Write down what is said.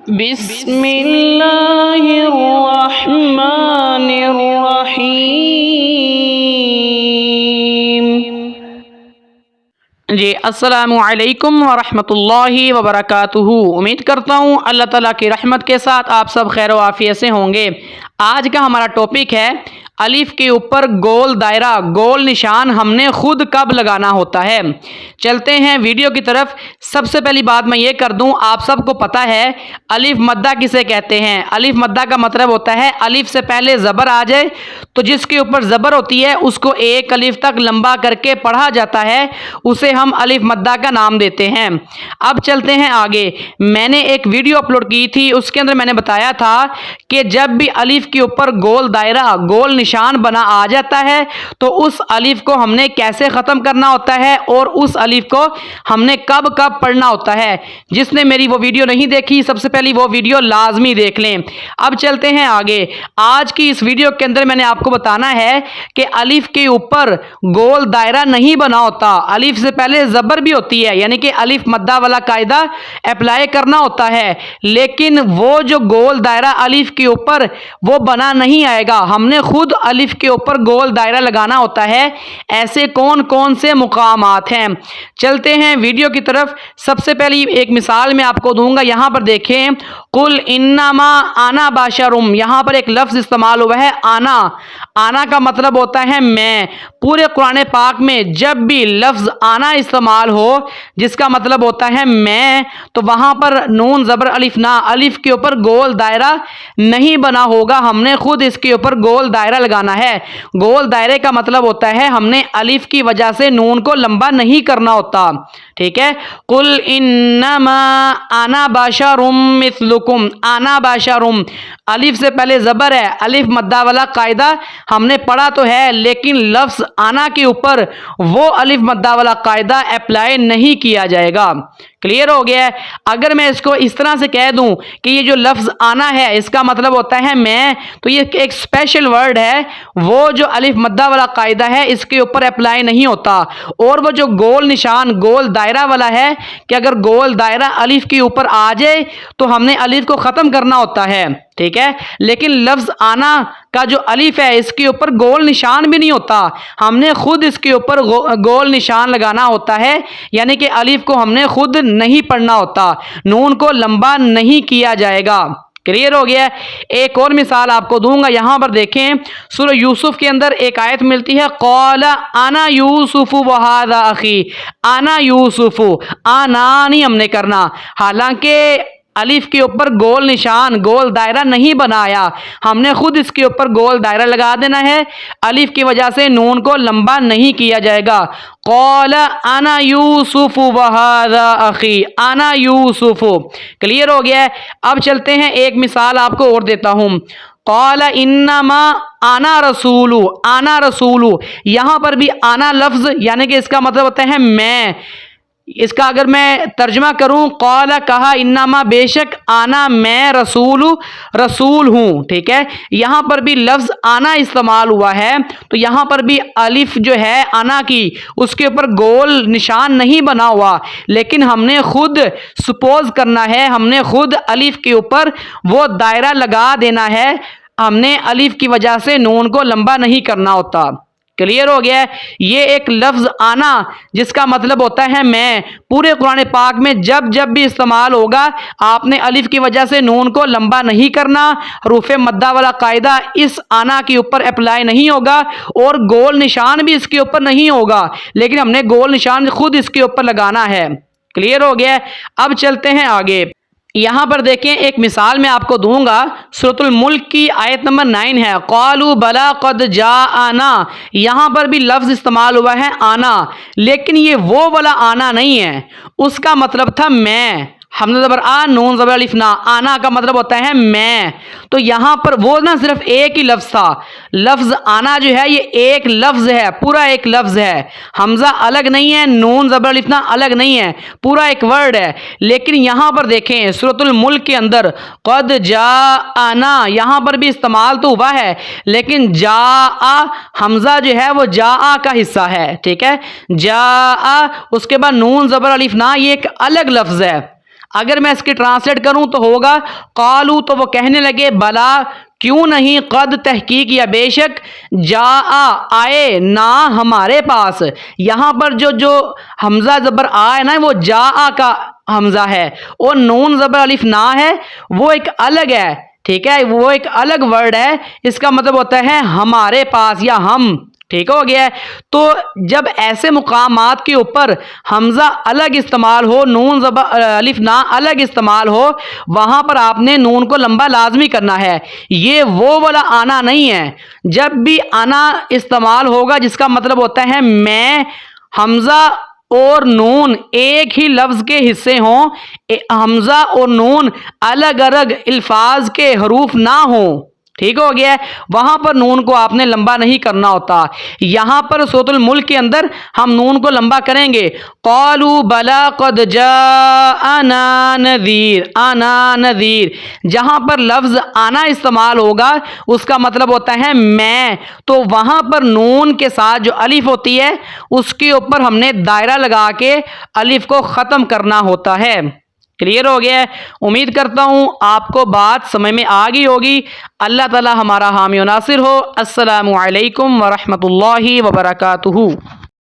بسم اللہ الرحمن الرحیم۔ جی السلام علیکم ورحمۃ اللہ وبرکاتہ۔ امید کرتا ہوں اللہ تعالیٰ کی رحمت کے ساتھ آپ سب خیر و عافیت سے ہوں گے۔ آج کا ہمارا ٹاپک ہے الف کے اوپر گول دائرہ، گول نشان ہم نے خود کب لگانا ہوتا ہے۔ چلتے ہیں ویڈیو کی طرف۔ سب سے پہلی بات میں یہ کر دوں، آپ سب کو پتہ ہے الف مدہ کسے کہتے ہیں۔ الف مدہ کا مطلب ہوتا ہے الف سے پہلے زبر آ جائے تو جس کے اوپر زبر ہوتی ہے اس کو ایک الف تک لمبا کر کے پڑھا جاتا ہے، اسے ہم الف مدہ کا نام دیتے ہیں۔ اب چلتے ہیں آگے۔ میں نے ایک ویڈیو اپلوڈ کی تھی، اس کے اندر میں نے بتایا تھا کہ جب بھی الف کے اوپر گول دائرہ، گول نشان بنا آ جاتا ہے تو اس الف کو ہم نے کیسے ختم کرنا ہوتا ہے اور اس الف کو ہم نے کب کب پڑھنا ہوتا ہے۔ جس نے میری وہ ویڈیو نہیں دیکھی، سب سے پہلی وہ ویڈیو لازمی دیکھ لیں۔ اب چلتے ہیں آگے۔ آج کی اس ویڈیو کے اندر میں نے آپ کو بتانا ہے کہ الف کے اوپر گول دائرہ نہیں بنا ہوتا، الف سے پہلے زبر بھی ہوتی ہے، یعنی کہ الف مدہ والا قاعدہ اپلائی کرنا ہوتا ہے، لیکن وہ جو گول دائرہ الف کے اوپر وہ بنا نہیں آئے گا، ہم نے خود الف کے اوپر گول دائرہ لگانا ہوتا ہے۔ ایسے کون کون سے مقامات ہیں؟ چلتے ہیں ویڈیو کی طرف۔ سب سے پہلی ایک مثال میں آپ کو دوں گا، یہاں پر دیکھیں قل انما انا بشرم، یہاں پر ایک لفظ استعمال ہوا ہے انا۔ انا کا مطلب ہوتا ہے میں۔ پورے قرآن پاک میں جب بھی لفظ انا استعمال ہو جس کا مطلب ہوتا ہے میں، تو وہاں پر نون زبر الف نا، الف کے اوپر گول دائرہ نہیں بنا ہوگا، ہم نے خود اس کے اوپر گول دائرہ لگانا ہے۔ گول دائرے کا مطلب ہوتا ہے ہم نے الف کی وجہ سے نون کو لمبا نہیں کرنا ہوتا، ٹھیک ہے۔ قل انما انا بشرم مثلکم، انا بشرم، الف سے پہلے زبر ہے، الف مدہ والا قاعدہ ہم نے پڑھا تو ہے، لیکن لفظ انا کے اوپر وہ الف مدہ والا قاعدہ اپلائی نہیں کیا جائے گا۔ کلیئر ہو گیا ہے؟ اگر میں اس کو اس طرح سے کہہ دوں کہ یہ جو لفظ آنا ہے اس کا مطلب ہوتا ہے میں، تو یہ ایک اسپیشل ورڈ ہے، وہ جو الف مدہ والا قاعدہ ہے اس کے اوپر اپلائی نہیں ہوتا۔ اور وہ جو گول نشان گول دائرہ والا ہے کہ اگر گول دائرہ الف کے اوپر آ جائے تو ہم نے الف کو ختم کرنا ہوتا ہے، ٹھیک ہے۔ لیکن لفظ آنا کا جو الف ہے اس کے اوپر گول نشان بھی نہیں ہوتا، ہم نے خود اس کے اوپر گول نشان لگانا ہوتا ہے، یعنی کہ الف کو ہم نے خود نہیں پڑھنا ہوتا، نون کو لمبا نہیں کیا جائے گا۔ کلیئر ہو گیا ہے؟ ایک اور مثال آپ کو دوں گا، یہاں پر دیکھیں سورہ یوسف کے اندر ایک آیت ملتی ہے قال انا یوسف وہذا اخی، انا یوسف، انا نہیں ہم نے کرنا، حالانکہ الف کے اوپر گول نشان گول دائرہ نہیں بنایا، ہم نے خود اس کے اوپر گول دائرہ لگا دینا ہے، الف کی وجہ سے نون کو لمبا نہیں کیا جائے گا۔ قال انا یوسف وہذا اخی، انا یوسف۔ کلیئر ہو گیا ہے؟ اب چلتے ہیں ایک مثال آپ کو اور دیتا ہوں۔ قال انما انا رسول، انا رسول، یہاں پر بھی انا لفظ یعنی کہ اس کا مطلب ہوتا ہے میں۔ اس کا اگر میں ترجمہ کروں، قال کہا، انما بے شک، آنا میں، رسول رسول ہوں، ٹھیک ہے۔ یہاں پر بھی لفظ آنا استعمال ہوا ہے، تو یہاں پر بھی الف جو ہے آنا کی اس کے اوپر گول نشان نہیں بنا ہوا، لیکن ہم نے خود سپوز کرنا ہے، ہم نے خود الف کے اوپر وہ دائرہ لگا دینا ہے، ہم نے الف کی وجہ سے نون کو لمبا نہیں کرنا ہوتا۔ کلیئر ہو گیا ہے؟ یہ ایک لفظ آنا جس کا مطلب ہوتا ہے میں، پورے قرآن پاک میں جب جب بھی استعمال ہوگا آپ نے الف کی وجہ سے نون کو لمبا نہیں کرنا، حروف مدہ والا قاعدہ اس آنا کے اوپر اپلائی نہیں ہوگا اور گول نشان بھی اس کے اوپر نہیں ہوگا، لیکن ہم نے گول نشان خود اس کے اوپر لگانا ہے۔ کلیئر ہو گیا ہے؟ اب چلتے ہیں آگے۔ یہاں پر دیکھیں ایک مثال میں آپ کو دوں گا، سورۃ الملک کی آیت نمبر 9 ہے، قالوا بلا قد جاءنا، یہاں پر بھی لفظ استعمال ہوا ہے آنا، لیکن یہ وہ والا آنا نہیں ہے، اس کا مطلب تھا میں، حمزہ زبر آ، نون زبر الف نا، آنا کا مطلب ہوتا ہے میں، تو یہاں پر وہ نہ صرف ایک ہی لفظ تھا، لفظ آنا جو ہے یہ ایک لفظ ہے، پورا ایک لفظ ہے، حمزہ الگ نہیں ہے، نون زبر الف نا الگ نہیں ہے، پورا ایک ورڈ ہے۔ لیکن یہاں پر دیکھیں سورۃ الملک کے اندر قد جاءنا، یہاں پر بھی استعمال تو ہوا ہے، لیکن جاء حمزہ جو ہے وہ جاء کا حصہ ہے، ٹھیک ہے، جاء، اس کے بعد نون زبر الف نا، یہ ایک الگ لفظ ہے، اگر میں اس کی ٹرانسلیٹ کروں تو ہوگا قالو، تو وہ کہنے لگے بلا کیوں نہیں، قد تحقیق یا بے شک، جا آئے نا ہمارے پاس. یہاں پر جو حمزہ زبر آئے نا وہ جا کا حمزہ ہے، اور نون زبر الف نا ہے وہ ایک الگ ہے. ٹھیک ہے، وہ ایک الگ ورڈ ہے، اس کا مطلب ہوتا ہے ہمارے پاس یا ہم. ٹھیک ہو گیا ہے. تو جب ایسے مقامات کے اوپر حمزہ الگ استعمال ہو، نون زبر الف نا الگ استعمال ہو، وہاں پر آپ نے نون کو لمبا لازمی کرنا ہے. یہ وہ والا آنا نہیں ہے. جب بھی آنا استعمال ہوگا جس کا مطلب ہوتا ہے میں، حمزہ اور نون ایک ہی لفظ کے حصے ہوں، حمزہ اور نون الگ الگ الفاظ کے حروف نہ ہوں. ٹھیک ہو گیا ہے، وہاں پر نون کو آپ نے لمبا نہیں کرنا ہوتا. یہاں پر سورۃ الملک کے اندر ہم نون کو لمبا کریں گے. قالوا بلا قد جاءنا نذیر، آنا نذیر. جہاں پر لفظ آنا استعمال ہوگا اس کا مطلب ہوتا ہے میں، تو وہاں پر نون کے ساتھ جو الف ہوتی ہے اس کے اوپر ہم نے دائرہ لگا کے الف کو ختم کرنا ہوتا ہے. کلیئر ہو گیا ہے؟ امید کرتا ہوں آپ کو بات سمجھ میں آ گئی ہوگی. اللہ تعالی ہمارا حامی و ناصر ہو. السلام علیکم ورحمۃ اللہ وبرکاتہ.